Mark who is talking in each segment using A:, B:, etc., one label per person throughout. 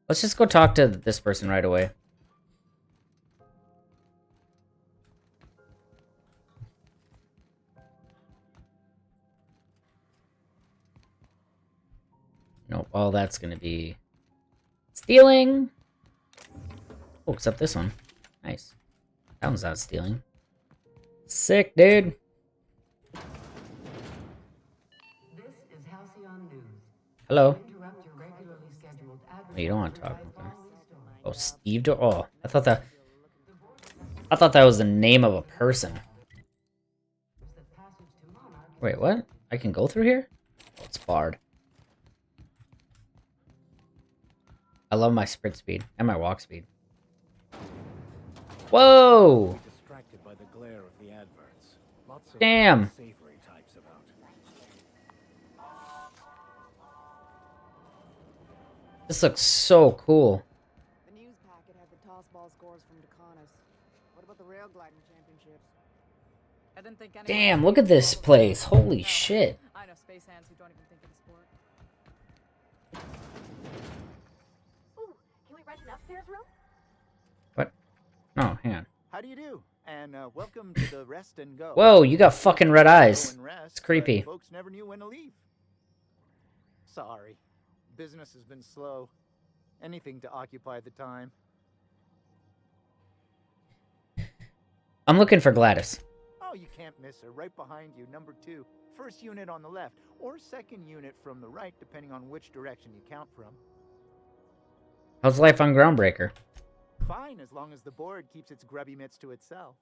A: Let's just go talk to this person right away. Nope, all that's gonna be stealing. Oh, except this one. Nice. That one's not stealing. Sick, dude. Hello. Oh, you don't want to talk. Okay. Oh, Steve. Oh, I thought that was the name of a person. Wait, what? I can go through here? Oh, it's barred. I love my sprint speed and my walk speed. Whoa! Damn! This looks so cool.
B: The news packet had the tossball scores from Decanis. What about the rail gliding championships? I didn't think anyone.
A: Damn, look at this place. Holy shit.
B: I know space hands who don't even think of the sport.
C: Ooh, can we rent an upstairs room?
A: What? No, hang on.
D: How do you do? And welcome to the Rest and Go.
A: Whoa, you got fucking red eyes. It's creepy.
D: Folks never knew when to leave. Sorry. Business has been slow. Anything to occupy the time.
A: I'm looking for Gladys.
D: Oh, you can't miss her. Right behind you, number 2. First unit on the left, or second unit from the right, depending on which direction you count from.
A: How's life on Groundbreaker?
D: Fine, as long as the board keeps its grubby mitts to itself.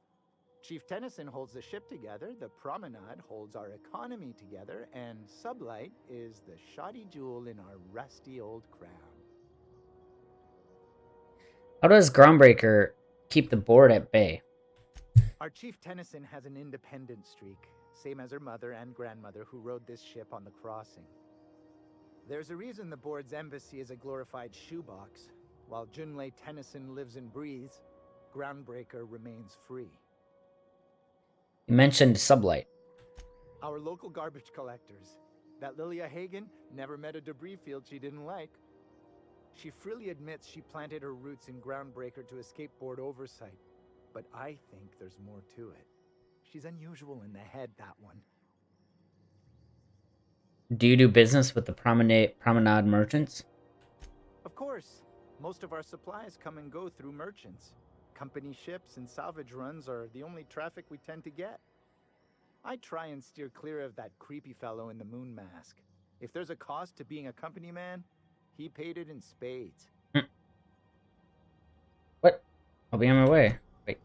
D: Chief Tennyson holds the ship together, the Promenade holds our economy together, and Sublight is the shoddy jewel in our rusty old crown.
A: How does Groundbreaker keep the board at bay?
D: Our Chief Tennyson has an independent streak, same as her mother and grandmother who rode this ship on the crossing. There's a reason the board's embassy is a glorified shoebox. While Junlei Tennyson lives and breathes, Groundbreaker remains free.
A: You mentioned Sublight.
D: Our local garbage collectors. That Lilia Hagen never met a debris field she didn't like. She freely admits she planted her roots in Groundbreaker to escape board oversight. But I think there's more to it. She's unusual in the head, that one.
A: Do you do business with the Promenade merchants?
D: Of course. Most of our supplies come and go through merchants. Company ships and salvage runs are the only traffic we tend to get. I try and steer clear of that creepy fellow in the moon mask. If there's a cost to being a company man, he paid it in spades.
A: What? I'll be on my way. Wait.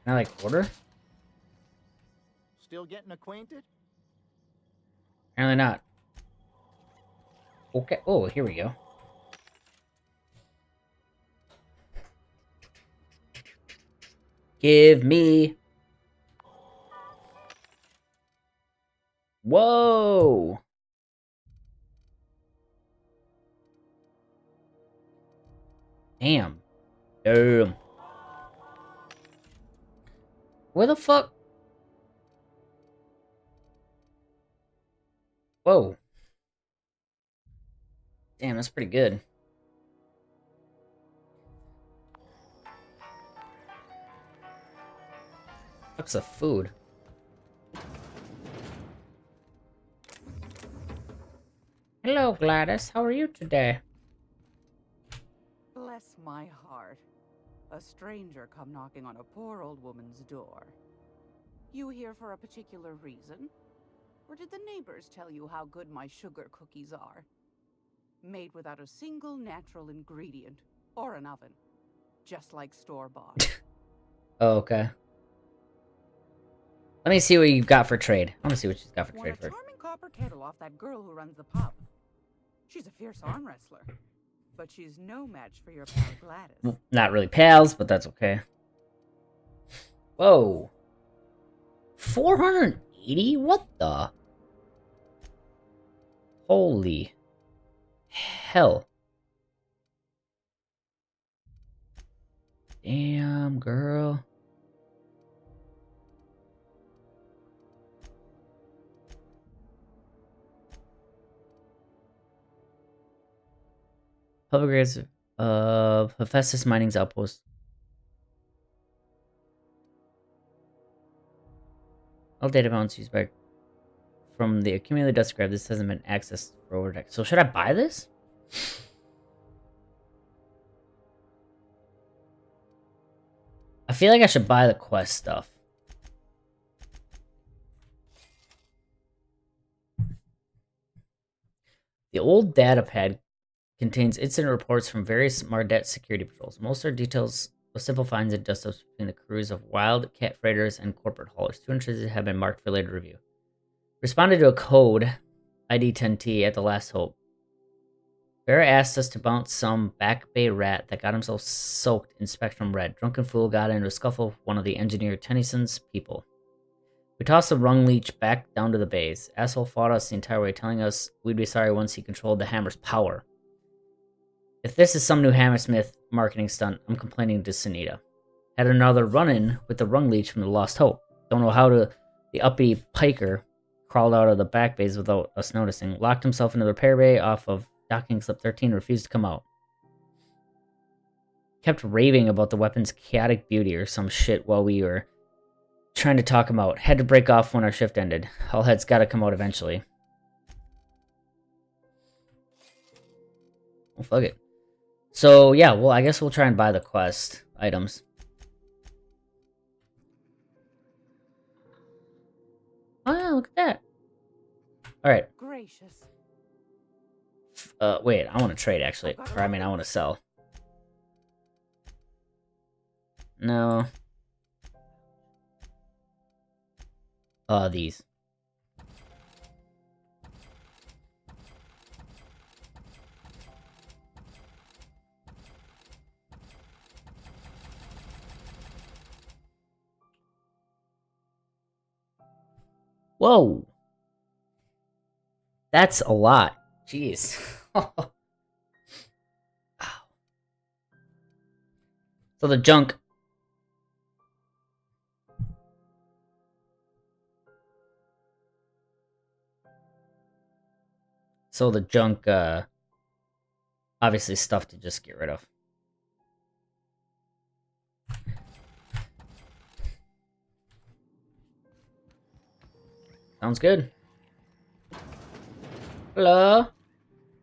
A: Can I, like, order?
D: Still getting acquainted?
A: Apparently not. Okay. Oh, here we go. Give me. Whoa. Damn. Damn. Where the fuck? Whoa. Damn, that's pretty good. What's the food? Hello, Gladys. How are you today?
B: Bless my heart. A stranger come knocking on a poor old woman's door. You here for a particular reason? Or did the neighbors tell you how good my sugar cookies are? Made without a single natural ingredient or an oven. Just like store-bought.
A: Oh, okay. Let me see what you've got for trade. I want to see what she's got for
B: Want
A: trade
B: a
A: for.
B: charming copper kettle off that girl who runs the pub. She's a fierce arm wrestler. But she's no match for your pal Gladys.
A: Not really pals, but that's okay. Whoa. 480? What the? Holy hell. Damn, girl. Public records of Hephaestus Mining's outpost. All data mounts used by from the accumulated dust grab. This hasn't been accessed for over a decade. So should I buy this? I feel like I should buy the quest stuff. The old data pad contains incident reports from various Mardet security patrols. Most are details of simple finds and dust-ups between the crews of Wildcat freighters and corporate haulers. 2 entries have been marked for later review. Responded to a code, ID 10T, at the last hope. Vera asked us to bounce some Back Bay rat that got himself soaked in Spectrum Red. Drunken fool got into a scuffle with one of the engineer Tennyson's people. We tossed the rung leech back down to the bays. Asshole fought us the entire way, telling us we'd be sorry once he controlled the hammer's power. If this is some new Hammersmith marketing stunt, I'm complaining to Sunita. Had another run-in with the rung leech from the Lost Hope. Don't know how the uppity piker crawled out of the back bays without us noticing. Locked himself into the repair bay off of docking slip 13 and refused to come out. Kept raving about the weapon's chaotic beauty or some shit while we were trying to talk him out. Had to break off when our shift ended. All heads gotta come out eventually. Well, fuck it. So, yeah, well, I guess we'll try and buy the quest items. Oh, yeah, look at that. Alright.
B: Gracious.
A: Wait, I want to trade, actually. Or, I mean, I want to sell. No. These. Whoa. That's a lot. Jeez. So the junk. Obviously stuff to just get rid of. Sounds good. Hello?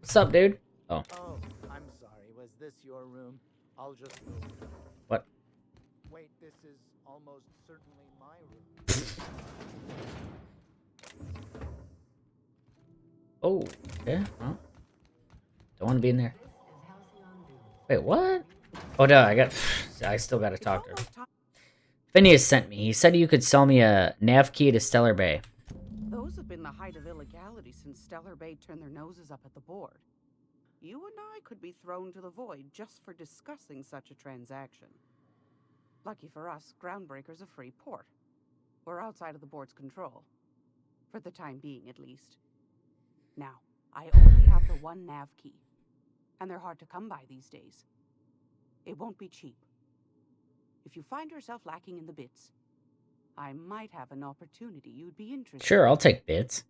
A: What's up, dude? Oh.
D: Oh, I'm sorry. Was this your room? I'll just move.
A: What?
D: Wait, this is almost certainly my room.
A: Oh, okay. Well, don't want to be in there. Wait, what? Oh no, I still gotta talk to her. Phineas sent me. He said you could sell me a nav key to Stellar Bay.
B: Those have been the height of illegality since Stellar Bay turned their noses up at the board. You and I could be thrown to the void just for discussing such a transaction. Lucky for us, Groundbreaker's a free port. We're outside of the board's control. For the time being, at least. Now, I only have the one nav key. And they're hard to come by these days. It won't be cheap. If you find yourself lacking in the bits, I might have an opportunity you'd be interested in.
A: Sure, I'll take bits.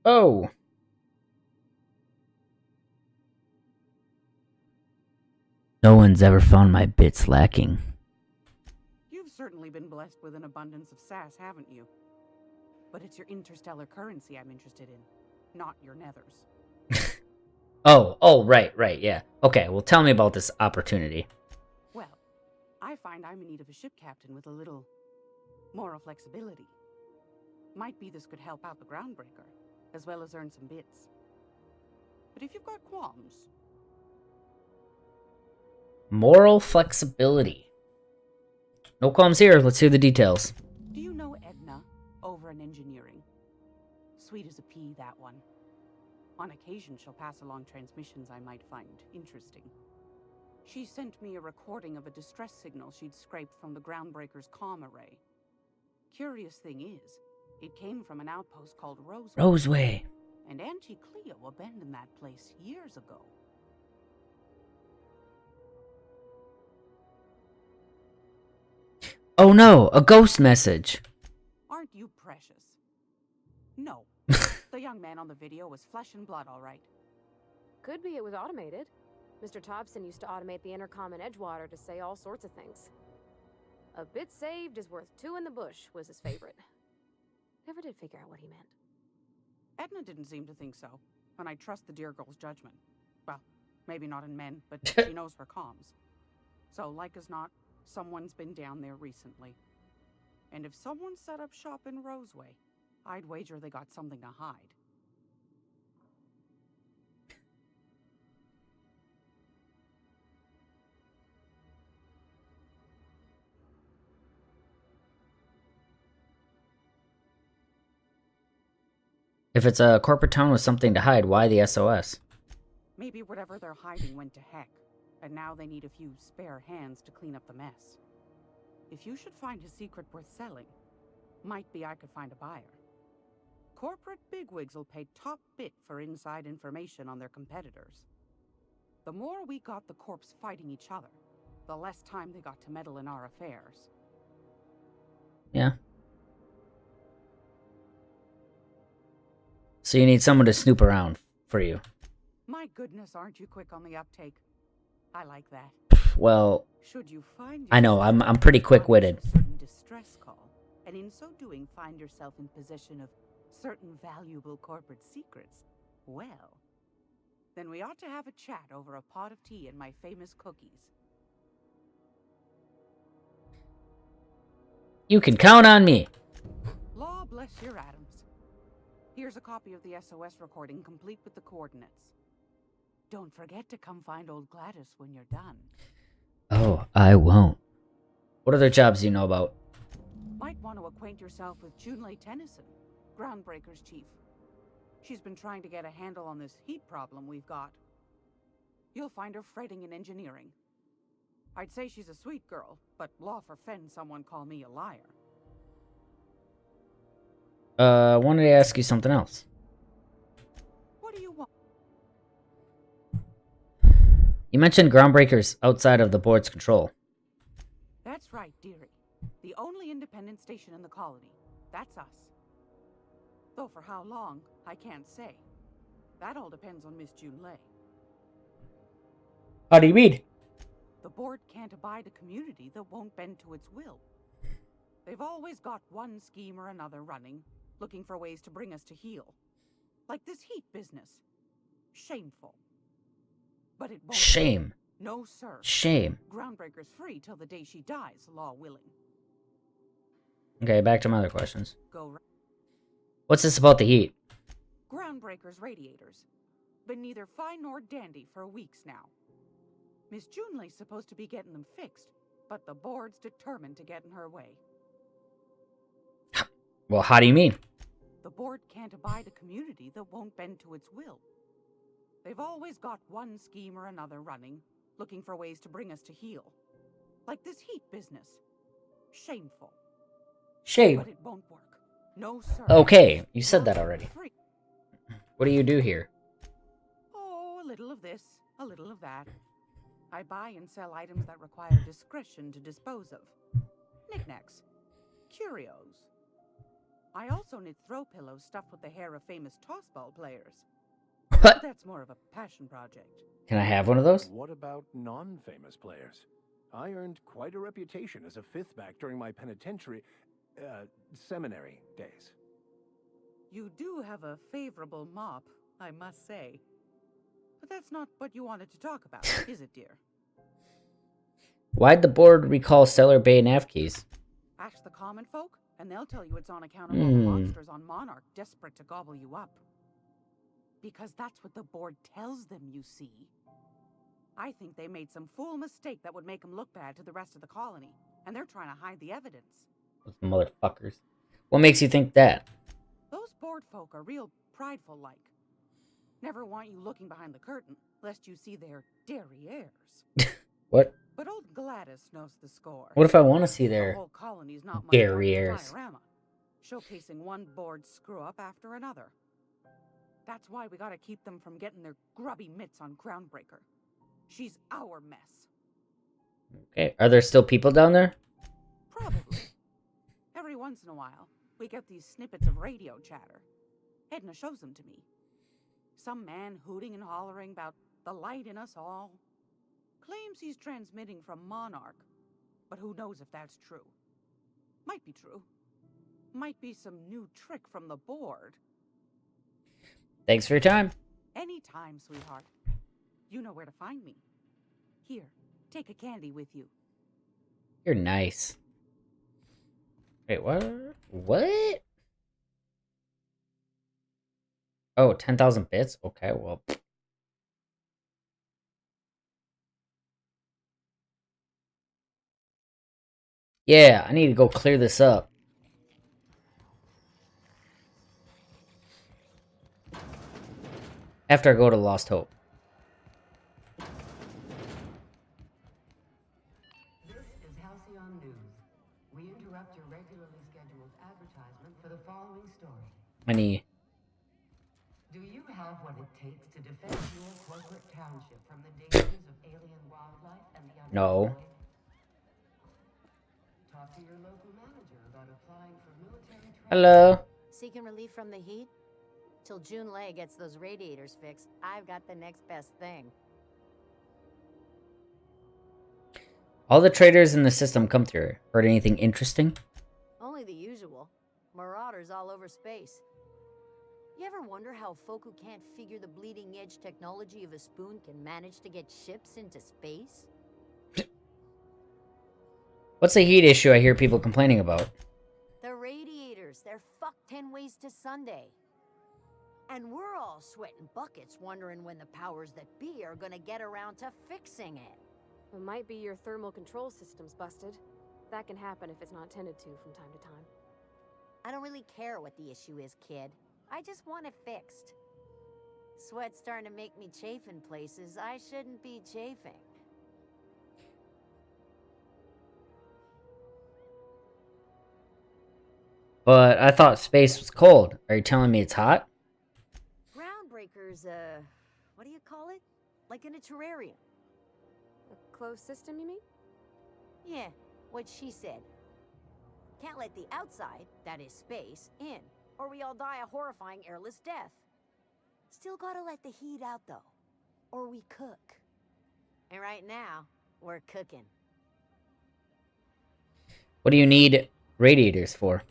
A: Oh. No one's ever found my bits lacking.
B: You've certainly been blessed with an abundance of sass, haven't you? But it's your interstellar currency I'm interested in, not your nethers.
A: Oh, right, yeah. Okay, well tell me about this opportunity.
B: Well, I find I'm in need of a ship captain with a little moral flexibility. Might be this could help out the Groundbreaker, as well as earn some bits. But if you've got qualms...
A: Moral flexibility. No qualms here, let's hear the details.
B: Do you know Edna, over in engineering? Sweet as a pea, that one. On occasion, she'll pass along transmissions I might find interesting. She sent me a recording of a distress signal she'd scraped from the Groundbreaker's comm array. Curious thing is, it came from an outpost called
A: Roseway.
B: And Auntie Cleo abandoned that place years ago.
A: Oh no, a ghost message.
B: Aren't you precious? No. They The young man on the video was flesh and blood, all right.
C: Could be it was automated. Mr. Thompson used to automate the intercom in Edgewater to say all sorts of things. A bit saved is worth two in the bush was his favorite. Never did figure out what he meant.
B: Edna didn't seem to think so, and I trust the dear girl's judgment. Well, maybe not in men, but she knows her comms. So, like as not, someone's been down there recently. And if someone set up shop in Roseway, I'd wager they got something to hide.
A: If it's a corporate town with something to hide, why the SOS?
B: Maybe whatever they're hiding went to heck, and now they need a few spare hands to clean up the mess. If you should find a secret worth selling, might be I could find a buyer. Corporate bigwigs will pay top bit for inside information on their competitors. The more we got the corps fighting each other, the less time they got to meddle in our affairs.
A: Yeah. So you need someone to snoop around for you.
B: My goodness, aren't you quick on the uptake? I like that.
A: Well,
B: Should you find
A: I know, I'm pretty quick-witted.
B: a certain distress call, and in so doing find yourself in possession of certain valuable corporate secrets, well, then we ought to have a chat over a pot of tea and my famous cookies.
A: You can count on me.
B: Law bless your Adams. Here's a copy of the SOS recording, complete with the coordinates. Don't forget to come find old Gladys when you're done.
A: Oh, I won't. What other jobs do you know about?
B: Might want to acquaint yourself with Junlei Tennyson, Groundbreaker's chief. She's been trying to get a handle on this heat problem we've got. You'll find her fretting in engineering. I'd say she's a sweet girl, but law forfend someone call me a liar.
A: I wanted to ask you something else.
B: What do you want?
A: You mentioned Groundbreakers outside of the board's control.
B: That's right, dearie. The only independent station in the colony. That's us. Though for how long, I can't say. That all depends on Miss Junlei.
A: How do you mean?
B: The board can't abide a community that won't bend to its will. They've always got one scheme or another running, looking for ways to bring us to heel. Like this heat business. Shameful. But it won't.
A: Shame.
B: No, sir.
A: Shame.
B: Groundbreaker's free till the day she dies, law willing.
A: Okay, back to my other questions.
B: Go.
A: What's this about the heat?
B: Groundbreaker's radiators. Been neither fine nor dandy for weeks now. Miss Junlei's supposed to be getting them fixed, but the board's determined to get in her way.
A: Well, how do you mean?
B: The board can't abide a community that won't bend to its will. They've always got one scheme or another running, looking for ways to bring us to heel. Like this heat business. Shameful.
A: Shame.
B: But it won't work. No, sir.
A: Okay, you said that already.
B: Free.
A: What do you do here?
B: Oh, a little of this, a little of that. I buy and sell items that require discretion to dispose of. Knickknacks. Curios. I also knit throw pillows stuffed with the hair of famous tossball players.
A: What?
B: That's more of a passion project.
A: Can I have one of those?
E: What about non-famous players? I earned quite a reputation as a fifth back during my penitentiary, seminary days.
B: You do have a favorable mop, I must say. But that's not what you wanted to talk about, is it, dear?
A: Why'd the board recall Stellar Bay nav keys?
B: Ask the common folk, and they'll tell you it's on account of all the monsters on Monarch desperate to gobble you up. Because that's what the board tells them, you see. I think they made some fool mistake that would make them look bad to the rest of the colony, and they're trying to hide the evidence.
A: Those motherfuckers. What makes you think that?
B: Those board folk are real prideful-like. Never want you looking behind the curtain, lest you see their derrieres.
A: What?
B: But old Gladys knows the score.
A: What if I want to see
B: The
A: their
B: whole colony's not much
A: derrieres?
B: diorama, showcasing one board screw-up after another. That's why we gotta keep them from getting their grubby mitts on Groundbreaker. She's our mess.
A: Okay, are there still people down there?
B: Probably. Every once in a while, we get these snippets of radio chatter. Edna shows them to me. Some man hooting and hollering about the light in us all. Claims he's transmitting from Monarch, but who knows if that's true. Might be true. Might be some new trick from the board.
A: Thanks for your time.
B: Anytime, sweetheart. You know where to find me. Here, take a candy with you.
A: You're nice. Wait, what? What? Oh, 10,000 bits? Okay, well. Yeah, I need to go clear this up. After I go to Lost Hope.
F: This is Halcyon News. We interrupt your regularly scheduled advertisement for the following story.
A: Money.
F: Do you have what it takes to defend your corporate township from the dangers of alien wildlife and the
A: No.
F: unemployed? Talk to your local manager about applying for military training.
A: Hello.
G: Seeking relief from the heat? Till June Lay gets those radiators fixed, I've got the next best thing.
A: All the traders in the system come through. Heard anything interesting?
G: Only the usual. Marauders all over space. You ever wonder how folk who can't figure the bleeding edge technology of a spoon can manage to get ships into space?
A: What's the heat issue I hear people complaining about?
G: The radiators, they're fucked 10 ways to Sunday. And we're all sweating buckets wondering when the powers that be are gonna get around to fixing it.
C: It might be your thermal control system's busted. That can happen if it's not tended to from time to time.
G: I don't really care what the issue is, kid. I just want it fixed. Sweat's starting to make me chafe in places I shouldn't be chafing.
A: But I thought space was cold. Are you telling me it's hot?
G: Groundbreakers, what do you call it? Like in a terrarium.
C: A closed system, you mean?
G: Yeah, what she said. Can't let the outside, that is space, in, or we all die a horrifying airless death. Still gotta let the heat out, though, or we cook. And right now, we're cooking.
A: What do you need radiators for?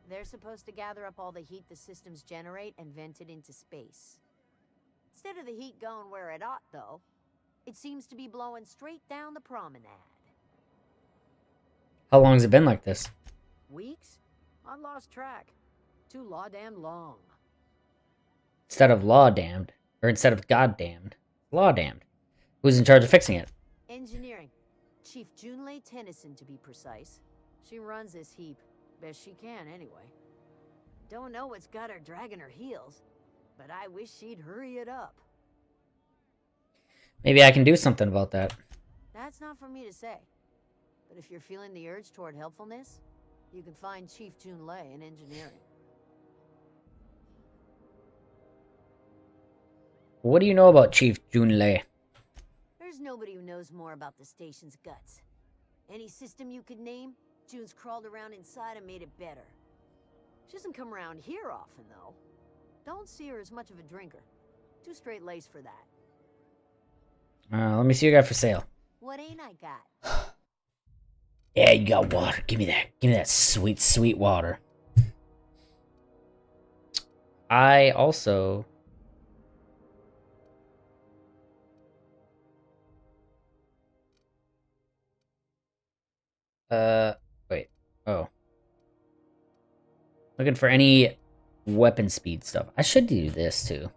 G: They're supposed to gather up all the heat the systems generate and vent it into space. Instead of the heat going where it ought, though, it seems to be blowing straight down the promenade.
A: How long has it been like this?
G: Weeks? I lost track. Too law-damned long.
A: Instead of law damned, or instead of god damned, law damned. Who's in charge of fixing it?
G: Engineering. Chief Junlei Tennyson, to be precise. She runs this heap. Best she can, anyway. Don't know what's got her dragging her heels, but I wish she'd hurry it up.
A: Maybe I can do something about that.
G: That's not for me to say. But if you're feeling the urge toward helpfulness, you can find Chief Junlei in engineering.
A: What do you know about Chief Junlei?
G: There's nobody who knows more about the station's guts. Any system you could name, June's crawled around inside and made it better. She doesn't come around here often, though. Don't see her as much of a drinker. Too straight-laced for that.
A: Let me see what you got for sale.
G: What ain't I got?
A: Yeah, you got water. Give me that. Give me that sweet, sweet water. I also... wait. Oh. Looking for any weapon speed stuff. I should do this, too.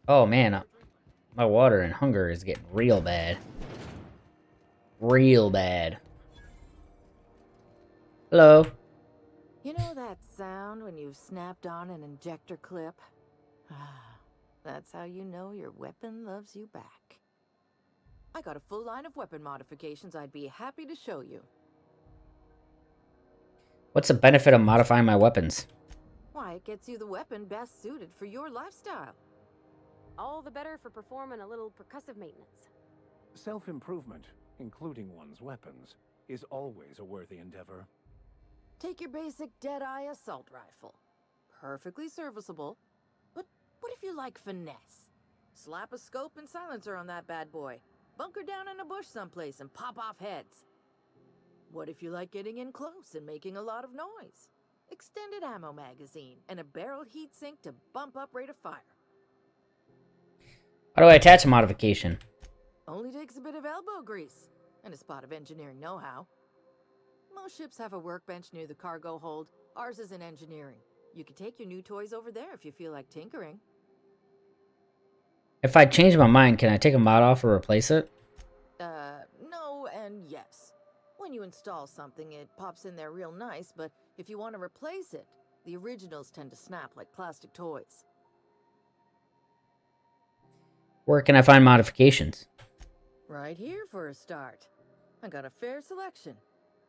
A: Oh, man. My water and hunger is getting real bad. Real bad. Hello.
H: You know that sound when you've snapped on an injector clip? That's how you know your weapon loves you back. I got a full line of weapon modifications I'd be happy to show you.
A: What's the benefit of modifying my weapons?
H: Why, it gets you the weapon best suited for your lifestyle.
C: All the better for performing a little percussive maintenance.
E: Self-improvement, including one's weapons. is always a worthy endeavor.
H: Take your basic Deadeye assault rifle. Perfectly serviceable. But what if you like finesse? Slap a scope and silencer on that bad boy. Bunker down in a bush someplace and pop off heads. What if you like getting in close and making a lot of noise? Extended ammo magazine and a barrel heatsink to bump up rate of fire.
A: How do I attach a modification?
H: Only takes a bit of elbow grease and a spot of engineering know-how. Most ships have a workbench near the cargo hold. Ours is in engineering. You can take your new toys over there if you feel like tinkering.
A: If I change my mind, can I take a mod off or replace it?
H: No and yes. When you install something, it pops in there real nice, but if you want to replace it, the originals tend to snap like plastic toys.
A: Where can I find modifications?
H: Right here for a start. I got a fair selection.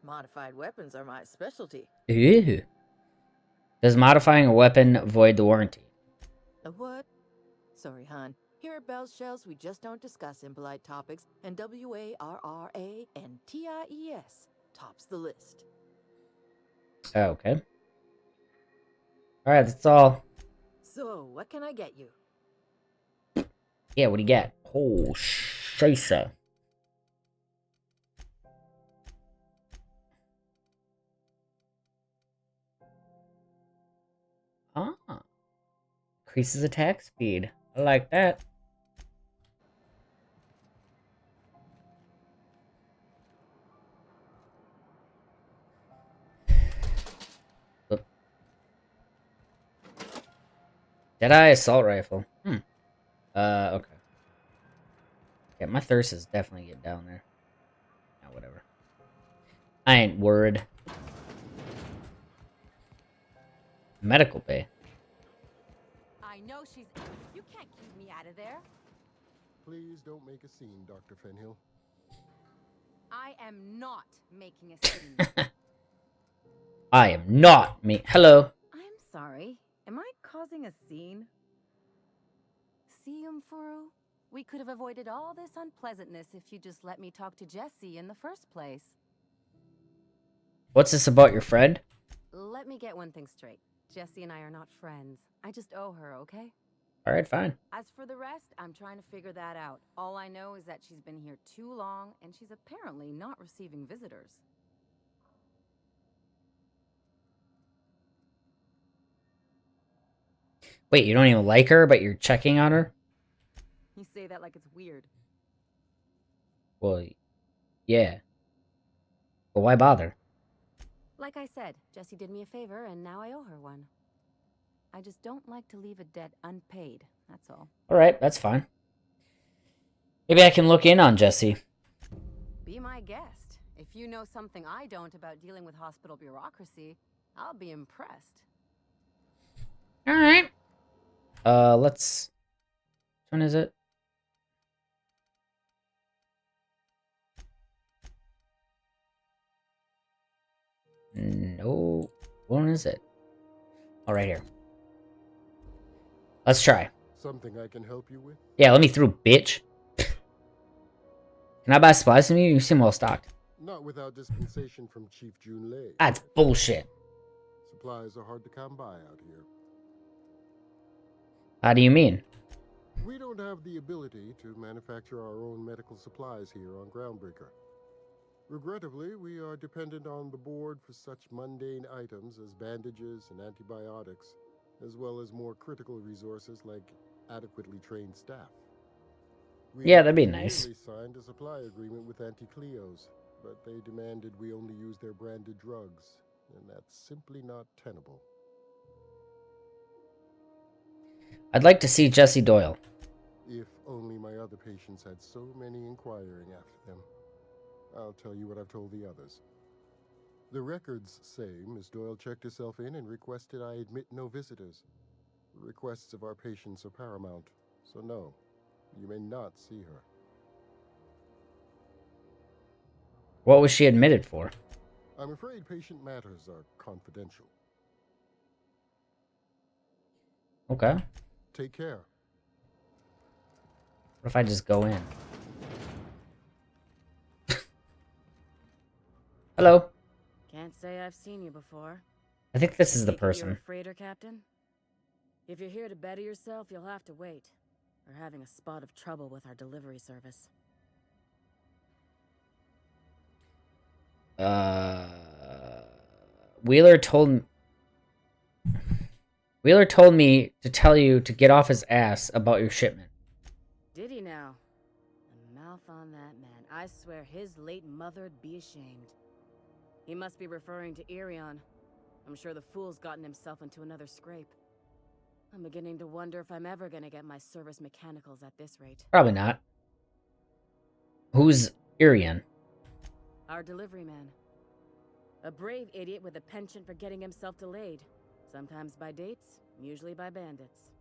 H: Modified weapons are my specialty.
A: Ew. Does modifying a weapon void the warranty?
H: A what? Sorry, hon. Here at Bell's Shells, we just don't discuss impolite topics, and WARRANTIES tops the list.
A: Oh, okay. Alright, that's all.
H: So, what can I get you?
A: Yeah, what do you get? Oh, scheisse. Ah. Increases attack speed. I like that. Oop. Deadeye assault rifle. Okay. Yeah, my thirst is definitely getting down there. Yeah, whatever. I ain't worried. Medical bay.
G: I know she's... You can't keep me out of there.
I: Please don't make a scene, Dr. Fenhill.
G: I am not making a scene.
A: I am not me. Hello.
J: I'm sorry. Am I causing a scene? See, Umfuru? We could have avoided all this unpleasantness if you just let me talk to Jessie in the first place.
A: What's this about your friend?
J: Let me get one thing straight. Jessie and I are not friends. I just owe her, okay?
A: Alright, fine.
J: As for the rest, I'm trying to figure that out. All I know is that she's been here too long, and she's apparently not receiving visitors.
A: Wait, you don't even like her, but you're checking on her?
J: You say that like it's weird.
A: Well, yeah. But why bother?
J: Like I said, Jessie did me a favor, and now I owe her one. I just don't like to leave a debt unpaid, that's all.
A: Alright, that's fine. Maybe I can look in on Jessie.
J: Be my guest. If you know something I don't about dealing with hospital bureaucracy, I'll be impressed.
A: Alright. Let's... Which one is it? No. What one is it? Oh, right here. Let's try.
I: Something I can help you with?
A: Yeah, let me through, bitch. Can I buy supplies from you? You seem well stocked.
I: Not without dispensation from Chief Junlei.
A: That's bullshit.
I: Supplies are hard to come by out here.
A: How do you mean?
I: We don't have the ability to manufacture our own medical supplies here on Groundbreaker. Regrettably, we are dependent on the board for such mundane items as bandages and antibiotics, as well as more critical resources like adequately trained staff.
A: Yeah, that'd be nice.
I: We signed a supply agreement with Anti-Cleos, but they demanded we only use their branded drugs, and that's simply not tenable.
A: I'd like to see Jessie Doyle.
I: If only my other patients had so many inquiring after them. I'll tell you what I've told the others. The records say Miss Doyle checked herself in and requested I admit no visitors. The requests of our patients are paramount, so no, you may not see her.
A: What was she admitted for?
I: I'm afraid patient matters are confidential.
A: Okay.
I: Take care.
A: What if I just go in? Hello.
J: Can't say I've seen you before.
A: I think this is the
J: Take it you're a
A: person.
J: freighter captain? If you're here to better yourself, you'll have to wait. We're having a spot of trouble with our delivery service.
A: Wheeler told me to tell you to get off his ass about your shipment.
J: Did he now? The mouth on that man. I swear his late mother'd be ashamed. He must be referring to Irion. I'm sure the fool's gotten himself into another scrape. I'm beginning to wonder if I'm ever gonna get my service mechanicals at this rate.
A: Probably not. Who's Irion?
J: Our delivery man. A brave idiot with a penchant for getting himself delayed. Sometimes by dates, usually by bandits.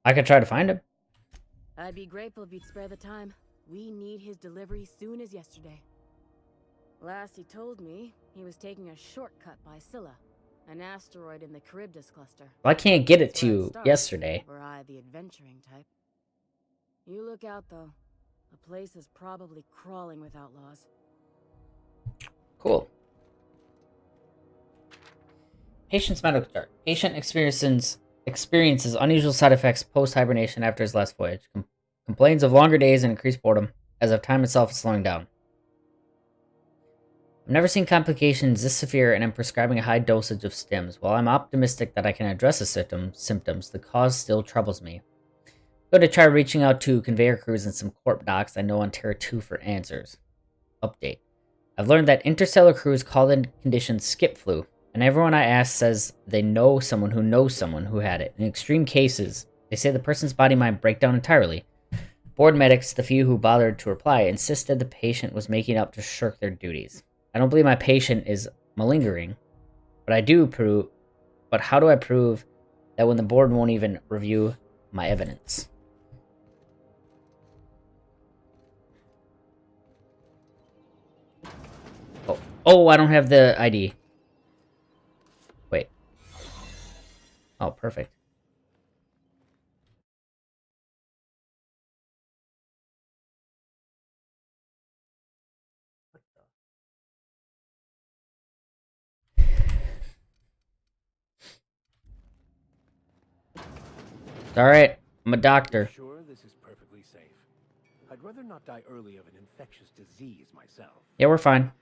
A: I could try to find him.
J: I'd be grateful if you'd spare the time. We need his delivery soon as yesterday. Last he told me, he was taking a shortcut by Scylla, an asteroid in the Charybdis cluster.
A: Well, I can't get it
J: That's
A: to
J: where I'd
A: you
J: start,
A: yesterday.
J: Were I the adventuring type. You look out, though. The place is probably crawling with outlaws.
A: Cool. Patient's medical chart. Patient experiences unusual side effects post-hibernation after his last voyage. Complains of longer days and increased boredom, as if time itself is slowing down. I've never seen complications this severe and am prescribing a high dosage of stims. While I'm optimistic that I can address the symptoms, the cause still troubles me. I'm going to try reaching out to conveyor crews and some corp docs I know on Terra 2 for answers. Update. I've learned that interstellar crews call the condition skip flu, and everyone I ask says they know someone who had it. In extreme cases, they say the person's body might break down entirely. Board medics, the few who bothered to reply, insisted the patient was making up to shirk their duties. I don't believe my patient is malingering, but how do I prove that when the board won't even review my evidence? Oh, I don't have the ID. Wait. Oh, perfect. Alright, I'm a doctor.
E: Sure, this is perfectly safe. I'd rather not die early of an infectious disease myself.
A: Yeah, we're fine.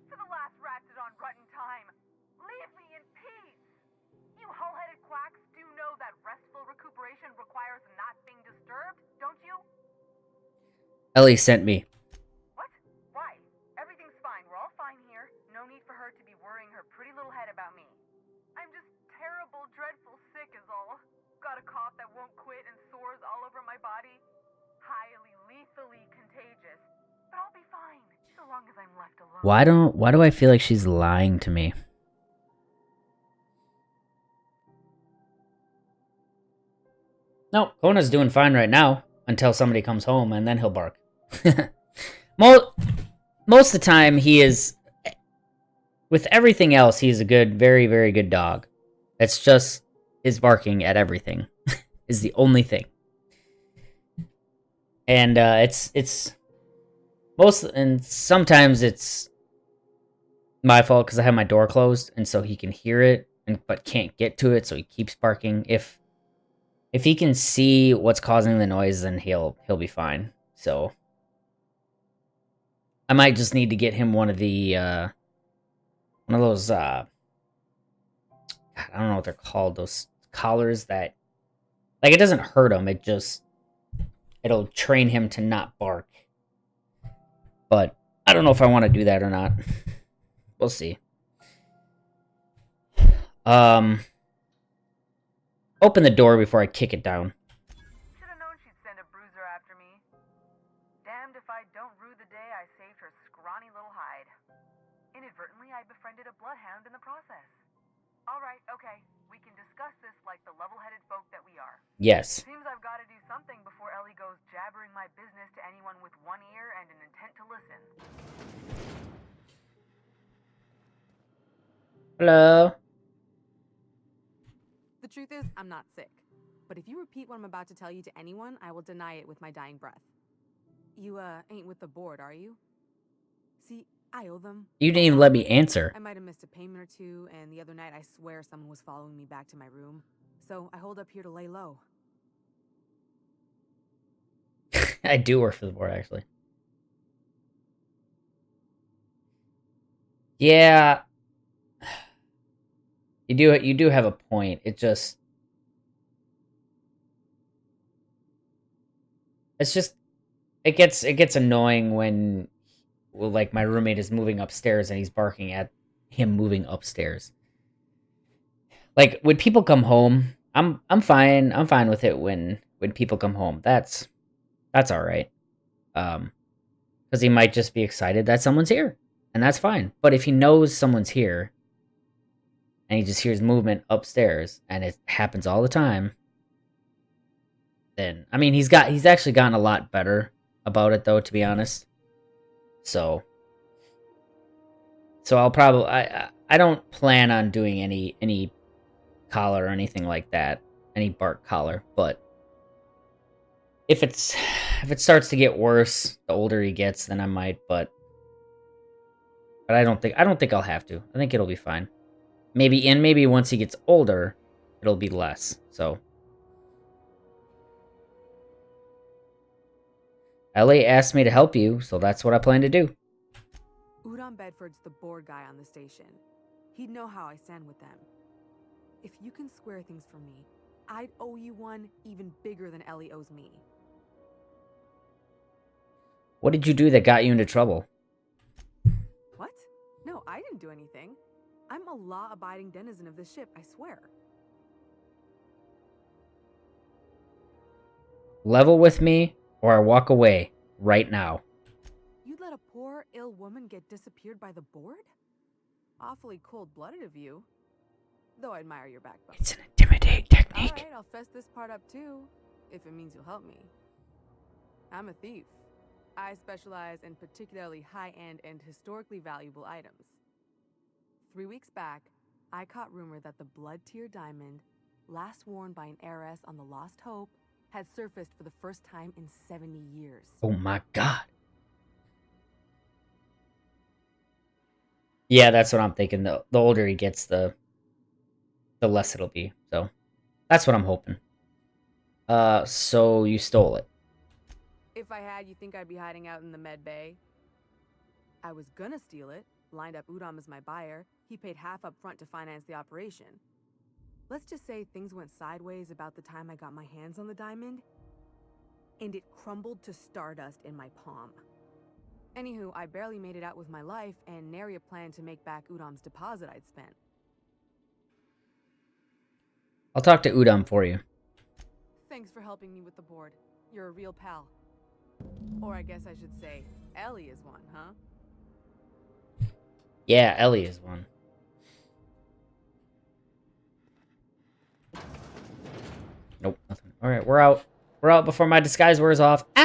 B: For the last ratted on rotten time, leave me in peace! You hull-headed quacks do know that restful recuperation requires not being disturbed, don't you?
A: Ellie sent me.
B: What? Why? Everything's fine. We're all fine here. No need for her to be worrying her pretty little head about me. I'm just terrible, dreadful sick is all. Got a cough that won't quit and sores all over my body. Highly, lethally contagious. But I'll be fine, so long as I'm left alone.
A: Why do I feel like she's lying to me? No, Kona's doing fine right now until somebody comes home and then he'll bark. Most of the time he is, with everything else, he's a good, very, very good dog. It's just his barking at everything is the only thing. And sometimes it's my fault because I have my door closed and so he can hear it but can't get to it, so he keeps barking. If he can see what's causing the noise, then he'll be fine. So I might just need to get him one of those God, I don't know what they're called, those collars that, like, it doesn't hurt him, it'll train him to not bark. But I don't know if I want to do that or not. We'll see. Open the door before I kick it down.
B: Should've known she'd send a bruiser after me. Damned if I don't rue the day I saved her scrawny little hide. Inadvertently, I befriended a bloodhound in the process. Alright, okay. We can discuss this like the level-headed folk that we are.
A: Yes.
B: Seems I've got to do something before Ellie goes jabbering my business to anyone with one ear and an intent to listen.
A: Hello?
K: The truth is, I'm not sick. But if you repeat what I'm about to tell you to anyone, I will deny it with my dying breath. You, ain't with the board, are you? See, I owe them.
A: You didn't even let me answer.
K: I might have missed a payment or two, and the other night I swear someone was following me back to my room. So I hold up here to lay low.
A: I do work for the board, actually. Yeah. You do have a point. It just... It's just... It gets annoying when... Well, like, my roommate is moving upstairs and he's barking at him moving upstairs. Like, when people come home, I'm fine. I'm fine with it when people come home. That's all right. Because he might just be excited that someone's here, and that's fine. But if he knows someone's here, and he just hears movement upstairs, and it happens all the time, then I mean he's actually gotten a lot better about it, though, to be honest. So I'll probably I don't plan on doing any collar or anything like that, any bark collar, but if it starts to get worse the older he gets, then I might, but I don't think I'll have to. I think it'll be fine. Maybe once he gets older, it'll be less. So Ellie asked me to help you, so that's what I plan to do.
K: Udon Bedford's the board guy on the station. He'd know how I stand with them. If you can square things for me, I'd owe you one even bigger than Ellie owes me.
A: What did you do that got you into trouble?
K: What? No, I didn't do anything. I'm a law-abiding denizen of this ship, I swear.
A: Level with me, or I walk away right now.
K: You'd let a poor, ill woman get disappeared by the board? Awfully cold-blooded of you. Though I admire your backbone.
A: It's an intimidate technique.
K: Alright, I'll fess this part up too, if it means you'll help me. I'm a thief. I specialize in particularly high-end and historically valuable items. 3 weeks back, I caught rumor that the blood tier diamond, last worn by an heiress on the Lost Hope, had surfaced for the first time in 70 years.
A: Oh my god. Yeah, that's what I'm thinking. The older he gets, the less it'll be. So that's what I'm hoping. So you stole it.
K: If I had, you think I'd be hiding out in the med bay? I was gonna steal it, lined up Udom as my buyer. He paid half up front to finance the operation. Let's just say things went sideways about the time I got my hands on the diamond, and it crumbled to stardust in my palm. Anywho, I barely made it out with my life, and nary a plan to make back Udom's deposit I'd spent.
A: I'll talk to Udom for you.
K: Thanks for helping me with the board. You're a real pal. Or I guess I should say, Ellie is one, huh?
A: Yeah, Ellie is one. Nope, nothing. Alright, we're out. We're out before my disguise wears off.